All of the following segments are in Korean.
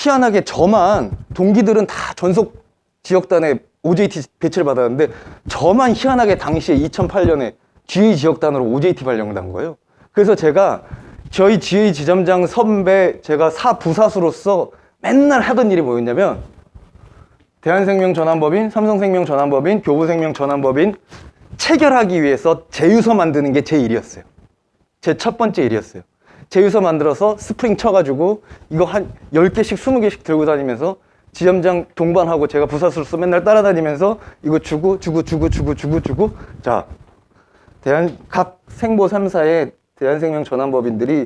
희한하게 저만, 동기들은 다 전속 지역단에 OJT 배치를 받았는데 저만 희한하게 당시에 2008년에 GA 지역단으로 OJT 발령난 거예요. 그래서 제가 저희 GA 지점장 선배, 제가 부사수로서 맨날 하던 일이 뭐였냐면 대한생명 전환법인, 삼성생명 전환법인, 교부생명 전환법인 체결하기 위해서 제휴서 만드는 게 제 일이었어요. 제 첫 번째 일이었어요. 제휴서 만들어서 스프링 쳐가지고 이거 한 10개씩 20개씩 들고 다니면서 지점장 동반하고 제가 부사수로서 맨날 따라다니면서 이거 주고 자, 각 생보 3사의 대한생명 전환법인들이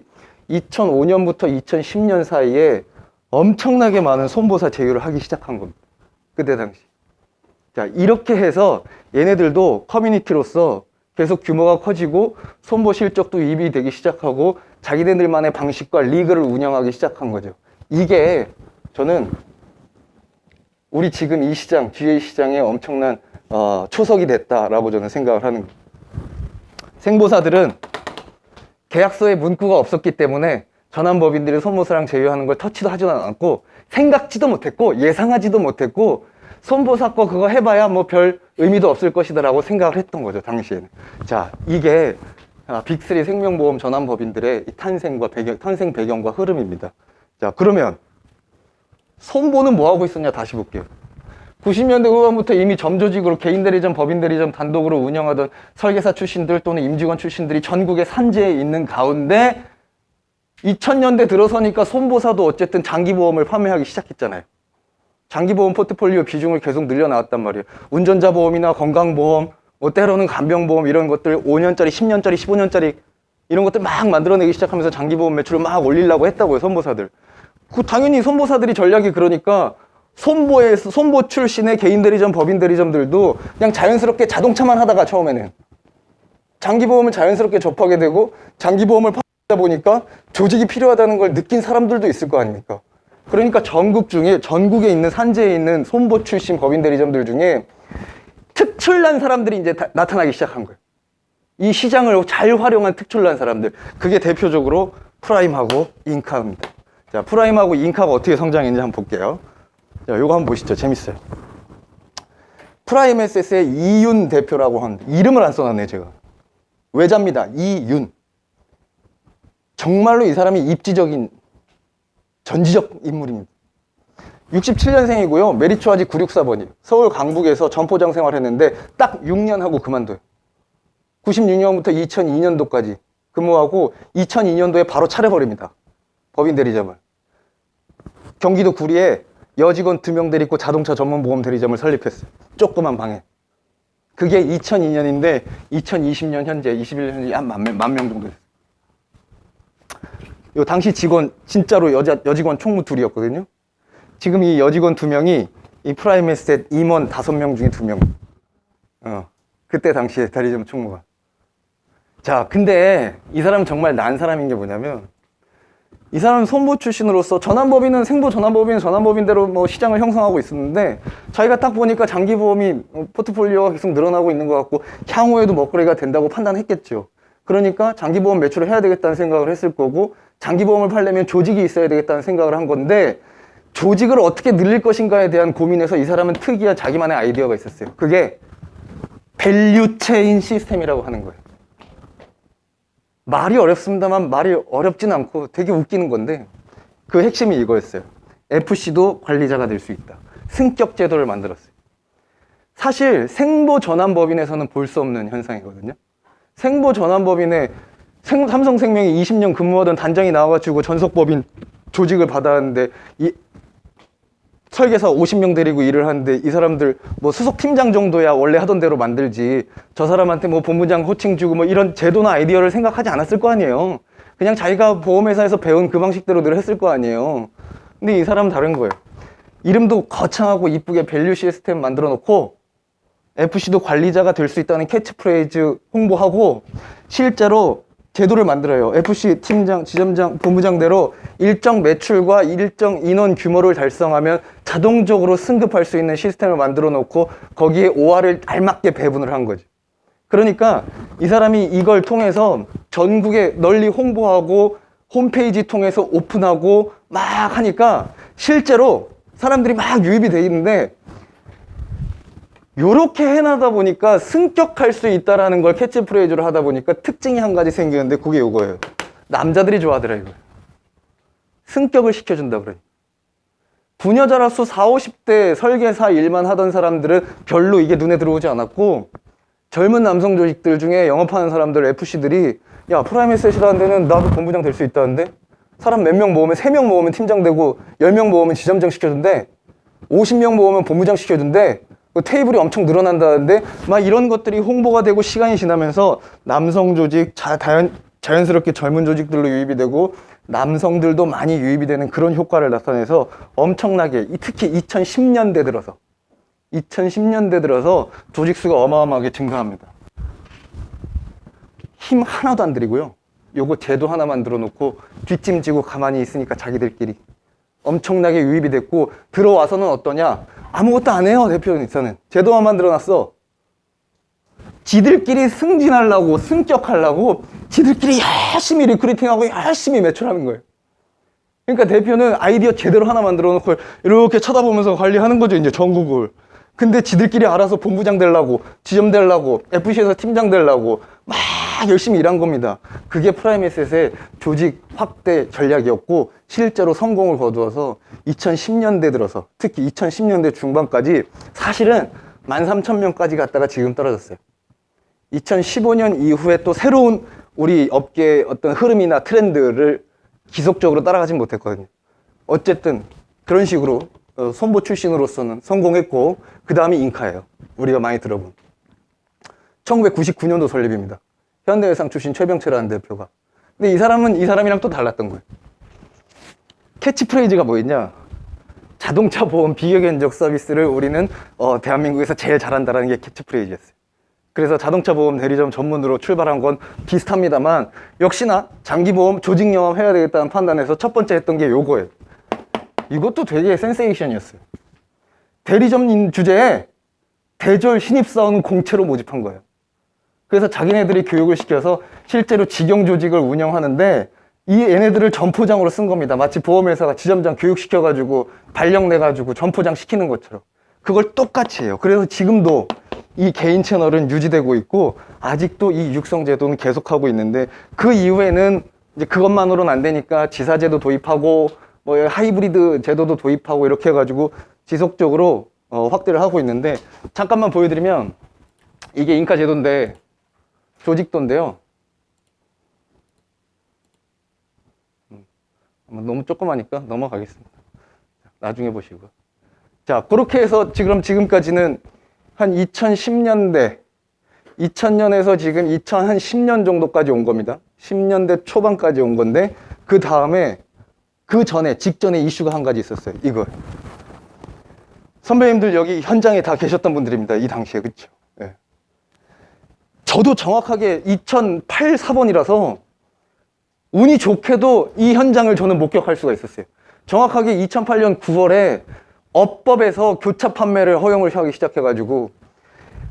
2005년부터 2010년 사이에 엄청나게 많은 손보사 제휴를 하기 시작한 겁니다. 그때 당시. 자, 이렇게 해서 얘네들도 커뮤니티로서 계속 규모가 커지고 손보 실적도 유입이 되기 시작하고 자기네들만의 방식과 리그를 운영하기 시작한 거죠. 이게 저는 우리 지금 이 시장, GA 시장에 엄청난 초석이 됐다라고 저는 생각을 하는 거예요. 생보사들은 계약서에 문구가 없었기 때문에 전환법인들이 손보사랑 제휴하는 걸 터치도 하지도 않았고 생각지도 못했고 예상하지도 못했고 손보사 거 그거 해봐야 뭐 별 의미도 없을 것이다 라고 생각을 했던 거죠, 당시에는. 자, 이게 빅3 생명보험 전환법인들의 탄생 배경과 흐름입니다. 자, 그러면 손보는 뭐 하고 있었냐 다시 볼게요. 90년대 후반부터 이미 점조직으로 개인 대리점, 법인 대리점 단독으로 운영하던 설계사 출신들 또는 임직원 출신들이 전국에 산재에 있는 가운데 2000년대 들어서니까 손보사도 어쨌든 장기보험을 판매하기 시작했잖아요. 장기보험 포트폴리오 비중을 계속 늘려나왔단 말이에요. 운전자 보험이나 건강보험, 뭐 때로는 간병보험 이런 것들 5년짜리, 10년짜리, 15년짜리 이런 것들 막 만들어내기 시작하면서 장기보험 매출을 막 올리려고 했다고요, 손보사들. 당연히 손보사들이 전략이 그러니까 손보 출신의 개인 대리점, 법인 대리점들도 그냥 자연스럽게 자동차만 하다가 처음에는 장기보험을 자연스럽게 접하게 되고 장기보험을 파다 보니까 조직이 필요하다는 걸 느낀 사람들도 있을 거 아닙니까? 그러니까 전국에 있는 산재에 있는 손보 출신 법인 대리점들 중에 특출난 사람들이 이제 나타나기 시작한 거예요. 이 시장을 잘 활용한 특출난 사람들. 그게 대표적으로 프라임하고 인카입니다. 자, 프라임하고 인카가 어떻게 성장했는지 한번 볼게요. 자, 요거 한번 보시죠. 재밌어요. 프라임 에셋의 이윤 대표라고 하는데, 이름을 안 써놨네, 제가. 외자입니다. 이윤. 정말로 이 사람이 입지적인, 전지적 인물입니다. 67년생이고요. 메리츠와지 964번이에요. 서울 강북에서 점포장 생활했는데, 딱 6년 하고 그만둬요. 96년부터 2002년도까지 근무하고, 2002년도에 바로 차려버립니다. 법인 대리점을. 경기도 구리에 여직원 2명 데리고 자동차 전문 보험 대리점을 설립했어요. 조그만 방에. 그게 2002년인데 2020년 현재 21년 현재 한 만 명 정도 됐어요. 요 당시 직원 진짜로 여직원 총무 2이었거든요. 지금 이 여직원 2명이 이 프라임 에셋 임원 5명 중에 2명. 그때 당시에 대리점 총무가. 자, 근데 이 사람은 정말 난 사람인 게 뭐냐면 이 사람은 손보 출신으로서 전환법인은 생보 전환법인대로 뭐 시장을 형성하고 있었는데 자기가 딱 보니까 장기보험이 포트폴리오가 계속 늘어나고 있는 것 같고 향후에도 먹거리가 된다고 판단했겠죠. 그러니까 장기보험 매출을 해야 되겠다는 생각을 했을 거고 장기보험을 팔려면 조직이 있어야 되겠다는 생각을 한 건데 조직을 어떻게 늘릴 것인가에 대한 고민에서 이 사람은 특이한 자기만의 아이디어가 있었어요. 그게 밸류체인 시스템이라고 하는 거예요. 말이 어렵습니다만 말이 어렵진 않고 되게 웃기는 건데 그 핵심이 이거였어요. FC도 관리자가 될 수 있다. 승격 제도를 만들었어요. 사실 생보 전환법인에서는 볼 수 없는 현상이거든요. 생보 전환법인에 삼성생명이 20년 근무하던 단장이 나와가지고 전속법인 조직을 받았는데 이 설계사 50명 데리고 일을 하는데 이 사람들 뭐 수석 팀장 정도야 원래 하던 대로 만들지 저 사람한테 뭐 본부장 호칭 주고 뭐 이런 제도나 아이디어를 생각하지 않았을 거 아니에요. 그냥 자기가 보험회사에서 배운 그 방식대로 늘 했을 거 아니에요. 근데 이 사람은 다른 거예요. 이름도 거창하고 이쁘게 밸류 시스템 만들어 놓고 FC도 관리자가 될 수 있다는 캐치프레이즈 홍보하고 실제로 제도를 만들어요. FC 팀장, 지점장, 본부장대로 일정 매출과 일정 인원 규모를 달성하면 자동적으로 승급할 수 있는 시스템을 만들어 놓고 거기에 OR을 알맞게 배분을 한 거죠. 그러니까 이 사람이 이걸 통해서 전국에 널리 홍보하고 홈페이지 통해서 오픈하고 막 하니까 실제로 사람들이 막 유입이 돼 있는데 요렇게 해놔다 보니까 승격할 수 있다라는 걸 캐치프레이즈로 하다 보니까 특징이 한 가지 생기는데 그게 요거예요. 남자들이 좋아하더라 이거. 승격을 시켜준다 그래. 부녀자라서 40, 50대 설계사 일만 하던 사람들은 별로 이게 눈에 들어오지 않았고 젊은 남성 조직들 중에 영업하는 사람들, FC들이 야 프라임에셋이라는 데는 나도 본부장 될 수 있다는데 사람 몇 명 모으면 3명 모으면 팀장 되고 10명 모으면 지점장 시켜준대 50명 모으면 본부장 시켜준대 테이블이 엄청 늘어난다는데 막 이런 것들이 홍보가 되고 시간이 지나면서 남성 조직 자연스럽게 젊은 조직들로 유입이 되고 남성들도 많이 유입이 되는 그런 효과를 나타내서 엄청나게 특히 2010년대 들어서 조직 수가 어마어마하게 증가합니다. 힘 하나도 안 들이고요. 요거 제도 하나 만들어 놓고 뒷짐지고 가만히 있으니까 자기들끼리 엄청나게 유입이 됐고 들어와서는 어떠냐? 아무것도 안 해요. 대표이사는 제도만 만들어 놨어. 지들끼리 승진하려고 승격하려고 지들끼리 열심히 리크루팅하고 열심히 매출하는 거예요. 그러니까 대표는 아이디어 제대로 하나 만들어 놓고 이렇게 쳐다보면서 관리하는 거죠. 이제 전국을. 근데 지들끼리 알아서 본부장 되려고 지점 되려고 FC에서 팀장 되려고 막 열심히 일한 겁니다. 그게 프라임에셋의 조직 확대 전략이었고 실제로 성공을 거두어서 2010년대 들어서 특히 2010년대 중반까지 사실은 13,000명까지 갔다가 지금 떨어졌어요. 2015년 이후에 또 새로운 우리 업계의 어떤 흐름이나 트렌드를 지속적으로 따라가진 못했거든요. 어쨌든 그런 식으로 손보 출신으로서는 성공했고 그 다음이 인카예요. 우리가 많이 들어본 1999년도 설립입니다. 현대해상 출신 최병채라는 대표가. 근데 이 사람은 이 사람이랑 또 달랐던 거예요. 캐치프레이즈가 뭐였냐? 자동차 보험 비경연적 서비스를 우리는 대한민국에서 제일 잘한다라는 게 캐치프레이즈였어요. 그래서 자동차 보험 대리점 전문으로 출발한 건 비슷합니다만 역시나 장기보험 조직 영업해야 되겠다는 판단에서 첫 번째 했던 게 요거예요. 이것도 되게 센세이션이었어요. 대리점 주제에 대졸 신입사원 공채로 모집한 거예요. 그래서 자기네들이 교육을 시켜서 실제로 직영 조직을 운영하는데 이 얘네들을 점포장으로 쓴 겁니다. 마치 보험회사가 지점장 교육시켜가지고 발령내가지고 점포장 시키는 것처럼. 그걸 똑같이 해요. 그래서 지금도 이 개인 채널은 유지되고 있고 아직도 이 육성제도는 계속하고 있는데 그 이후에는 이제 그것만으로는 안 되니까 지사제도 도입하고 뭐 하이브리드 제도도 도입하고 이렇게 해가지고 지속적으로 확대를 하고 있는데 잠깐만 보여드리면 이게 인카 제도인데 조직도인데요. 너무 조그마니까 넘어가겠습니다. 나중에 보시고요. 자, 그렇게 해서 지금까지는 한 2010년대, 2000년에서 지금 2010년 정도까지 온 겁니다. 10년대 초반까지 온 건데 그 다음에 직전에 이슈가 한 가지 있었어요. 이거. 선배님들 여기 현장에 다 계셨던 분들입니다. 이 당시에. 그렇죠? 네. 저도 정확하게 2008 사번이라서 운이 좋게도 이 현장을 저는 목격할 수가 있었어요. 정확하게 2008년 9월에 업법에서 교차 판매를 허용을 하기 시작해가지고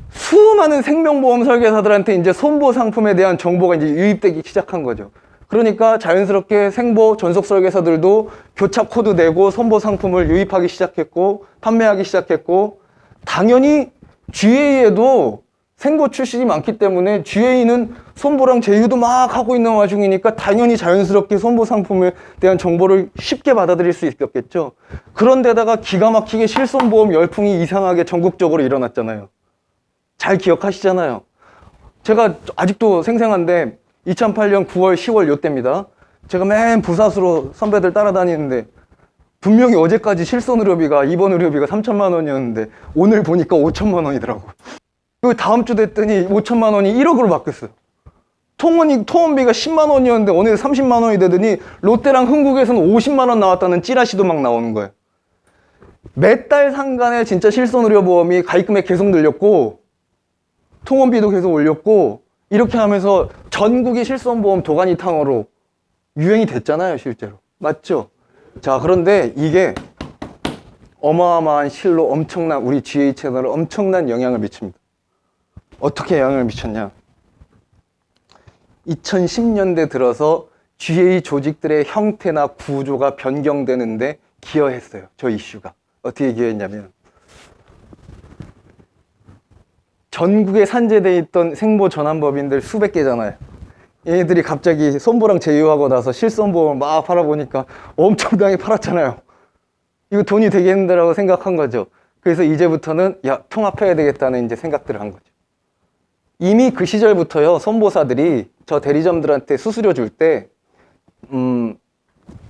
수많은 생명보험 설계사들한테 이제 손보 상품에 대한 정보가 이제 유입되기 시작한 거죠. 그러니까 자연스럽게 생보 전속 설계사들도 교차 코드 내고 손보 상품을 유입하기 시작했고 판매하기 시작했고 당연히 GA에도 생보 출신이 많기 때문에 GA는 손보랑 제휴도 막 하고 있는 와중이니까 당연히 자연스럽게 손보 상품에 대한 정보를 쉽게 받아들일 수 있었겠죠. 그런데다가 기가 막히게 실손보험 열풍이 이상하게 전국적으로 일어났잖아요. 잘 기억하시잖아요. 제가 아직도 생생한데 2008년 9월, 10월 요때입니다. 제가 맨 부사수로 선배들 따라다니는데 분명히 어제까지 실손 의료비가 입원 의료비가 3천만 원이었는데 오늘 보니까 5천만 원이더라고. 그 다음 주 됐더니 5천만 원이 1억으로 바뀌었어요. 통원비가 10만 원이었는데 오늘 30만 원이 되더니 롯데랑 흥국에서는 50만 원 나왔다는 찌라시도 막 나오는 거예요. 몇 달 상간에 진짜 실손의료보험이 가입금액 계속 늘렸고 통원비도 계속 올렸고 이렇게 하면서 전국이 실손보험 도가니탕으로 유행이 됐잖아요, 실제로. 맞죠? 자, 그런데 이게 어마어마한 실로 우리 GA 채널에 엄청난 영향을 미칩니다. 어떻게 영향을 미쳤냐? 2010년대 들어서 GA 조직들의 형태나 구조가 변경되는데 기여했어요. 저 이슈가. 어떻게 기여했냐면 전국에 산재돼 있던 생보전환법인들 수백 개잖아요. 얘네들이 갑자기 손보랑 제휴하고 나서 실손보험을 막 팔아보니까 엄청나게 팔았잖아요. 이거 돈이 되겠는데라고 생각한 거죠. 그래서 이제부터는 야, 통합해야 되겠다는 이제 생각들을 한 거죠. 이미 그 시절부터요, 손보사들이 저 대리점들한테 수수료 줄 때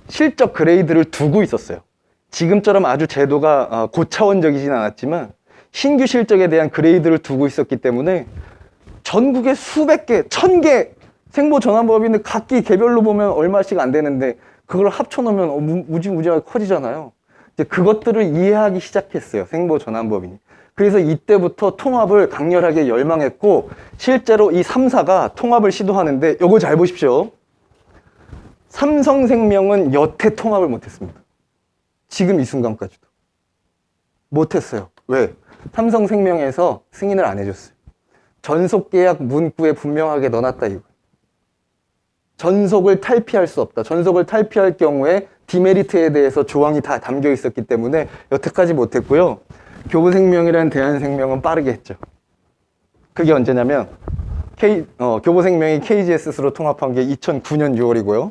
실적 그레이드를 두고 있었어요. 지금처럼 아주 제도가 고차원적이진 않았지만 신규 실적에 대한 그레이드를 두고 있었기 때문에 전국에 수백 개, 1000개 생보전환법인들 각기 개별로 보면 얼마씩 안 되는데 그걸 합쳐놓으면 무지무지하게 커지잖아요. 이제 그것들을 이해하기 시작했어요, 생보전환법인이. 그래서 이때부터 통합을 강렬하게 열망했고 실제로 이 3사가 통합을 시도하는데 요거 잘 보십시오. 삼성생명은 여태 통합을 못했습니다. 지금 이 순간까지도 못했어요. 왜? 삼성생명에서 승인을 안 해줬어요. 전속계약 문구에 분명하게 넣어놨다 이거. 전속을 탈피할 수 없다. 전속을 탈피할 경우에 디메리트에 대해서 조항이 다 담겨 있었기 때문에 여태까지 못했고요. 교보생명이라는 대한생명은 빠르게 했죠. 그게 언제냐면 교보생명이 KGS로 통합한 게 2009년 6월이고요.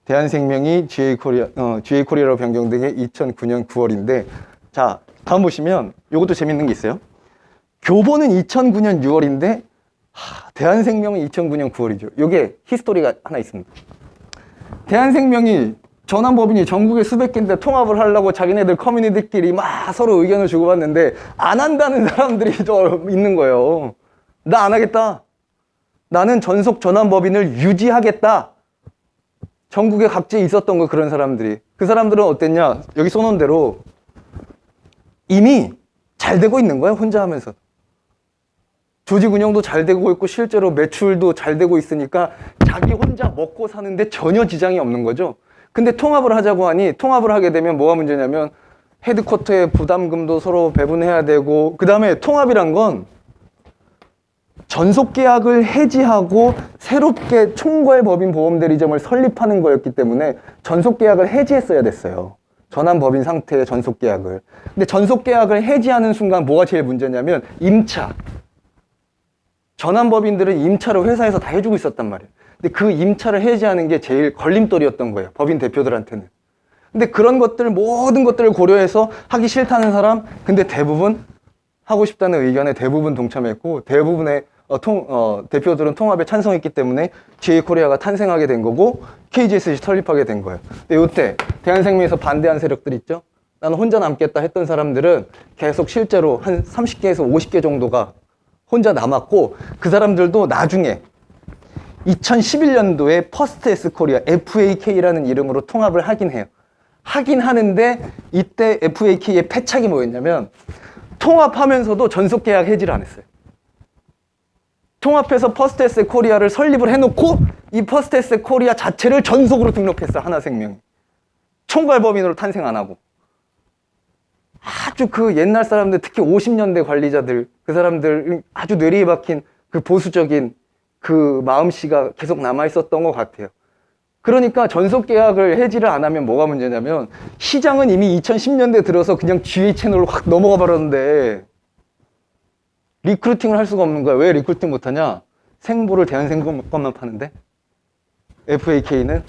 대한생명이 GA코리아로 변경된 게 2009년 9월인데 자, 다음 보시면 이것도 재밌는 게 있어요. 교보는 2009년 6월인데 대한생명은 2009년 9월이죠. 이게 히스토리가 하나 있습니다. 대한생명이 전환법인이 전국에 수백 개인데 통합을 하려고 자기네들 커뮤니티끼리 막 서로 의견을 주고받는데 안 한다는 사람들이 또 있는 거예요. 나 안 하겠다. 나는 전속 전환법인을 유지하겠다. 전국에 각지에 있었던 거 그런 사람들이. 그 사람들은 어땠냐? 여기 써놓은 대로 이미 잘 되고 있는 거야, 혼자 하면서. 조직 운영도 잘 되고 있고 실제로 매출도 잘 되고 있으니까 자기 혼자 먹고 사는데 전혀 지장이 없는 거죠. 근데 통합을 하자고 하니 통합을 하게 되면 뭐가 문제냐면 헤드쿼터의 부담금도 서로 배분해야 되고 그 다음에 통합이란 건 전속계약을 해지하고 새롭게 총괄법인 보험대리점을 설립하는 거였기 때문에 전속계약을 해지했어야 됐어요. 전환법인 상태의 전속계약을. 근데 전속계약을 해지하는 순간 뭐가 제일 문제냐면 임차. 전환법인들은 임차를 회사에서 다 해주고 있었단 말이에요. 근데 그 임차를 해지하는 게 제일 걸림돌이었던 거예요. 법인 대표들한테는. 근데 그런 것들, 모든 것들을 고려해서 하기 싫다는 사람, 근데 대부분 하고 싶다는 의견에 대부분 동참했고, 대부분의 대표들은 통합에 찬성했기 때문에 GA코리아가 탄생하게 된 거고, KGS이 설립하게 된 거예요. 근데 이때 대한생명에서 반대한 세력들 있죠? 나는 혼자 남겠다 했던 사람들은 계속 실제로 한 30개에서 50개 정도가 혼자 남았고, 그 사람들도 나중에 2011년도에 퍼스트 S코리아 FAK라는 이름으로 통합을 하긴 해요. 하긴 하는데 이때 FAK의 패착이 뭐였냐면 통합하면서도 전속계약 해지를 안 했어요. 통합해서 퍼스트 S코리아를 설립을 해놓고 이 퍼스트 S코리아 자체를 전속으로 등록했어, 하나생명이. 총괄법인으로 탄생 안 하고. 아주 그 옛날 사람들, 특히 50년대 관리자들, 그 사람들 아주 뇌리에 박힌 그 보수적인 그 마음씨가 계속 남아있었던 것 같아요. 그러니까 전속계약을 해지를 안 하면 뭐가 문제냐면 시장은 이미 2010년대 들어서 그냥 GA 채널로 확 넘어가 버렸는데 리크루팅을 할 수가 없는 거야. 왜 리크루팅 못하냐? 생보를 대한생보 것만 파는데 FAK는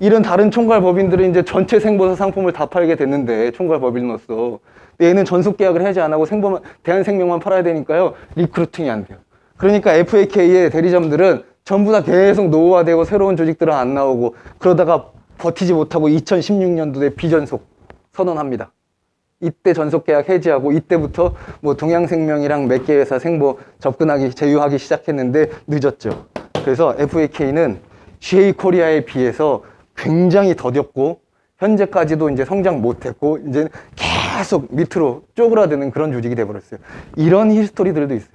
이런 다른 총괄법인들은 이제 전체 생보사 상품을 다 팔게 됐는데 총괄법인으로서 얘는 전속계약을 해지 안 하고 대한생명만 팔아야 되니까요. 리크루팅이 안 돼요. 그러니까 FAK의 대리점들은 전부 다 계속 노후화되고 새로운 조직들은 안 나오고 그러다가 버티지 못하고 2016년도에 비전속 선언합니다. 이때 전속계약 해지하고 이때부터 뭐 동양생명이랑 몇 개 회사 생보 접근하기, 제휴하기 시작했는데 늦었죠. 그래서 FAK는 GA코리아에 비해서 굉장히 더뎠고 현재까지도 이제 성장 못했고 이제 계속 밑으로 쪼그라드는 그런 조직이 돼버렸어요. 이런 히스토리들도 있어요.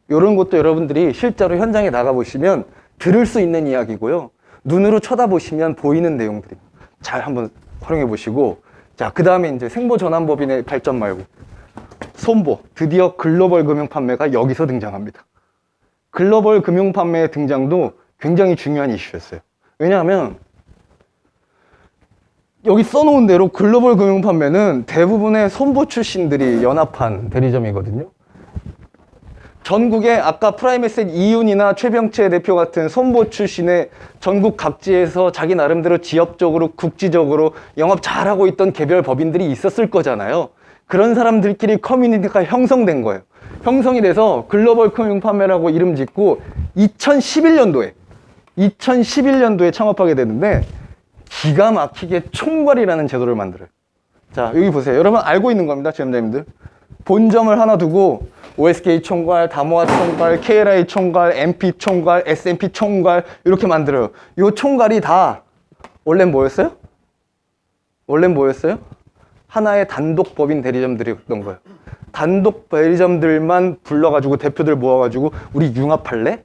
이런 것도 여러분들이 실제로 현장에 나가보시면 들을 수 있는 이야기고요. 눈으로 쳐다보시면 보이는 내용들입니다. 잘 한번 활용해 보시고 자, 그 다음에 이제 생보전환법인의 발전 말고 손보, 드디어 글로벌 금융판매가 여기서 등장합니다. 글로벌 금융판매의 등장도 굉장히 중요한 이슈였어요. 왜냐하면 여기 써놓은 대로 글로벌 금융 판매는 대부분의 손보 출신들이 연합한 대리점이거든요. 전국에 아까 프라임에셋 이윤이나 최병채 대표 같은 손보 출신의 전국 각지에서 자기 나름대로 지역적으로 국지적으로 영업 잘하고 있던 개별 법인들이 있었을 거잖아요. 그런 사람들끼리 커뮤니티가 형성된 거예요. 형성이 돼서 글로벌 금융 판매라고 이름 짓고 2011년도에 창업하게 되는데 기가 막히게 총괄이라는 제도를 만들어요. 자, 여기 보세요. 여러분 알고 있는 겁니다, 지점장님들. 본점을 하나 두고 OSK 총괄, 다모아 총괄, KLI 총괄, MP 총괄, SMP 총괄 이렇게 만들어요. 이 총괄이 다 원래는 뭐였어요? 하나의 단독 법인 대리점들이었던 거예요. 단독 대리점들만 불러가지고 대표들 모아가지고 우리 융합할래?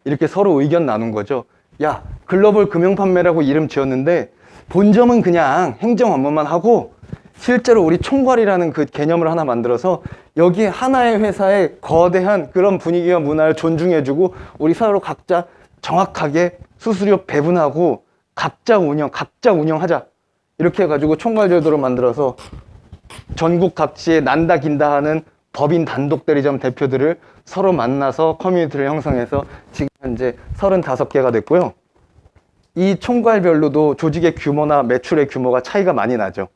이렇게 서로 의견 나눈 거죠. 야, 글로벌 금융 판매라고 이름 지었는데 본점은 그냥 행정 업무만 하고 실제로 우리 총괄이라는 그 개념을 하나 만들어서 여기 하나의 회사의 거대한 그런 분위기와 문화를 존중해주고 우리 서로 각자 정확하게 수수료 배분하고 각자 운영하자. 이렇게 해가지고 총괄 제도를 만들어서 전국 각지에 난다 긴다 하는 법인 단독 대리점 대표들을 서로 만나서 커뮤니티를 형성해서 지금 현재 35개가 됐고요. 이 총괄별로도 조직의 규모나 매출의 규모가 차이가 많이 나죠.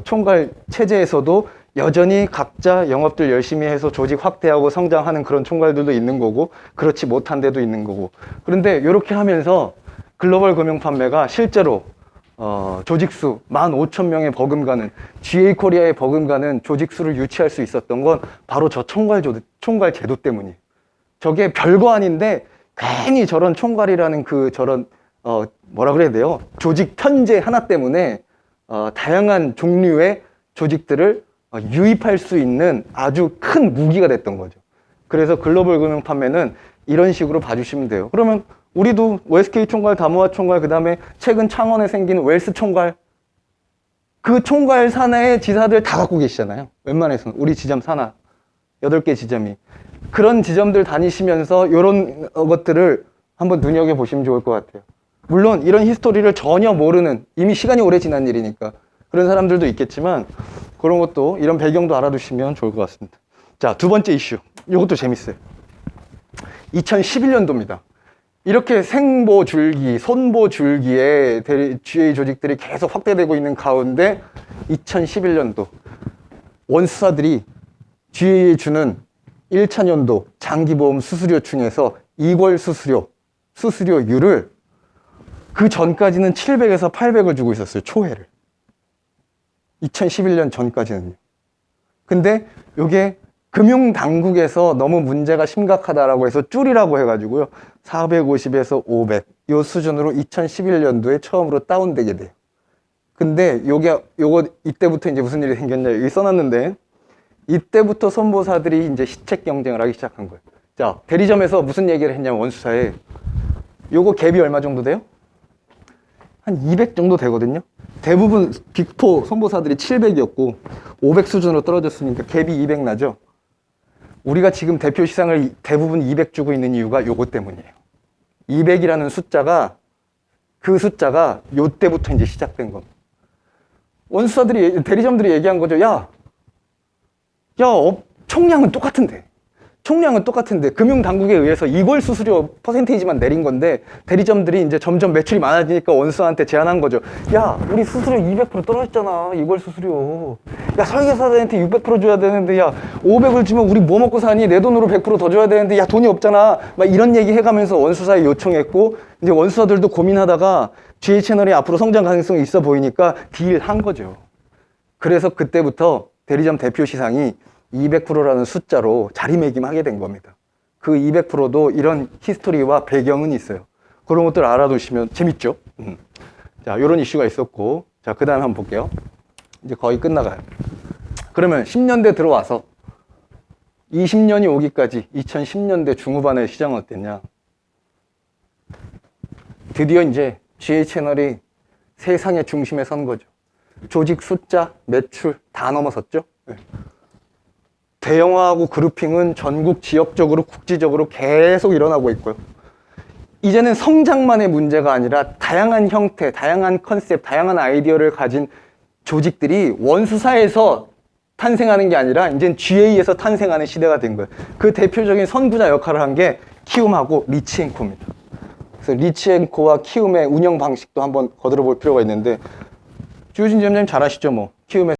총괄 체제에서도 여전히 각자 영업들 열심히 해서 조직 확대하고 성장하는 그런 총괄들도 있는 거고 그렇지 못한 데도 있는 거고. 그런데 이렇게 하면서 글로벌 금융 판매가 실제로 조직수 15,000명의 버금가는 GA코리아의 버금가는 조직수를 유치할 수 있었던 건 바로 저 총괄 제도 때문이에요. 저게 별거 아닌데 괜히 저런 총괄이라는 그 저런 뭐라 그래야 돼요? 조직 편제 하나 때문에 다양한 종류의 조직들을 유입할 수 있는 아주 큰 무기가 됐던 거죠. 그래서 글로벌 금융 판매는 이런 식으로 봐주시면 돼요. 그러면 우리도 OSK 총괄, 다모아 총괄, 그 다음에 최근 창원에 생긴 웰스 총괄, 그 총괄 산하의 지사들 다 갖고 계시잖아요. 웬만해서는 우리 지점 산하 8개 지점이. 그런 지점들 다니시면서 이런 것들을 한번 눈여겨보시면 좋을 것 같아요. 물론 이런 히스토리를 전혀 모르는, 이미 시간이 오래 지난 일이니까 그런 사람들도 있겠지만 그런 것도, 이런 배경도 알아두시면 좋을 것 같습니다. 자, 두 번째 이슈. 이것도 재밌어요. 2011년도입니다. 이렇게 생보줄기, 손보줄기의 GA 조직들이 계속 확대되고 있는 가운데 2011년도 원수사들이 GA에 주는 1차 년도 장기보험 수수료 중에서 이월 수수료율을 그 전까지는 700에서 800을 주고 있었어요. 초회를. 2011년 전까지는요. 근데 이게 금융당국에서 너무 문제가 심각하다라고 해서 줄이라고 해가지고요. 450에서 500 요 수준으로 2011년도에 처음으로 다운되게 돼요. 근데 요거 이때부터 이제 무슨 일이 생겼냐, 여기 써놨는데 이때부터 손보사들이 이제 시책 경쟁을 하기 시작한 거예요. 자, 대리점에서 무슨 얘기를 했냐면 원수사에 요거 갭이 얼마 정도 돼요? 한 200 정도 되거든요. 대부분 빅4 손보사들이 700이었고 500 수준으로 떨어졌으니까 갭이 200 나죠. 우리가 지금 대표 시상을 대부분 200 주고 있는 이유가 요거 때문이에요. 200이라는 숫자가, 그 숫자가 요때부터 이제 시작된 겁니다. 원수사들이, 대리점들이 얘기한 거죠. 총량은 똑같은데 금융당국에 의해서 이월 수수료 퍼센테이지만 내린 건데 대리점들이 이제 점점 매출이 많아지니까 원수한테 제안한 거죠. 야, 우리 수수료 200% 떨어졌잖아. 이월 수수료. 야, 설계사들한테 600% 줘야 되는데, 야, 500을 주면 우리 뭐 먹고 사니? 내 돈으로 100% 더 줘야 되는데, 야, 돈이 없잖아. 막 이런 얘기 해가면서 원수사에 요청했고, 이제 원수사들도 고민하다가 GA 채널이 앞으로 성장 가능성이 있어 보이니까 딜한 거죠. 그래서 그때부터 대리점 대표 시상이 200%라는 숫자로 자리매김하게 된 겁니다. 그 200%도 이런 히스토리와 배경은 있어요. 그런 것들 알아두시면 재밌죠? 자, 이런 이슈가 있었고, 자, 그 다음에 한번 볼게요. 이제 거의 끝나가요. 그러면 10년대 들어와서 20년이 오기까지 2010년대 중후반의 시장은 어땠냐? 드디어 이제 GA 채널이 세상의 중심에 선 거죠. 조직 숫자, 매출 다 넘어섰죠? 네. 대형화하고 그룹핑은 전국 지역적으로 국지적으로 계속 일어나고 있고요. 이제는 성장만의 문제가 아니라 다양한 형태, 다양한 컨셉, 다양한 아이디어를 가진 조직들이 원수사에서 탄생하는 게 아니라 이제 GA에서 탄생하는 시대가 된 거예요. 그 대표적인 선구자 역할을 한 게 키움하고 리치엔코입니다. 그래서 리치엔코와 키움의 운영 방식도 한번 거들어 볼 필요가 있는데, 주진 점장님 잘 아시죠? 뭐 키움의